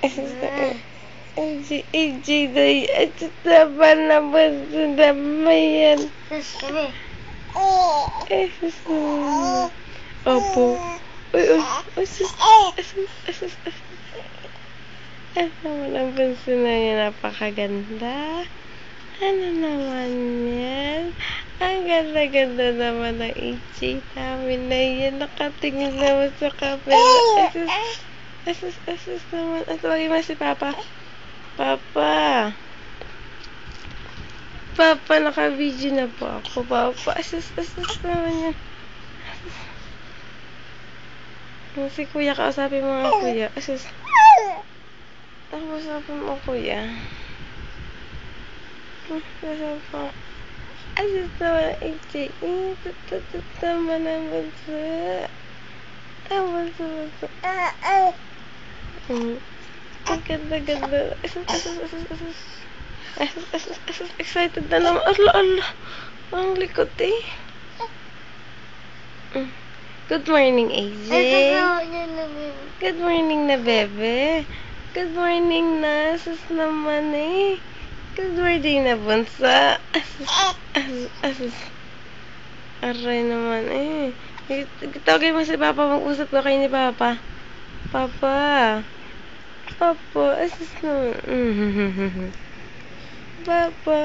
AJ na yan. Naman naman yan. Opo. Uy, uy. Ano naman ang bunso na yan? Napakaganda. Ano naman yan? Ang ganda-ganda naman ng AJ namin na yan. Nakatingin naman sa camera. Asus naman. At tawagin mo si Papa. Papa, naka-video na po ako. Papa, asus naman yan. Si Kuya, kausapin mo nga Kuya. Asus. Kausapin mo Kuya. Kausapin mo. Asus naman ang AJ. Tututut naman ang bansa. Ang bansa. Ang ganda-ganda. Asus. Excited na naman. Allah. Ang likot eh. Good morning, AJ. Good morning na, bebe. Good morning na. Asus naman eh. Good morning na, bunsa. Asus. Aray naman eh. Tawagin mo si Papa. Mag-usap ka kayo ni Papa. Papa, asus naman. Papa.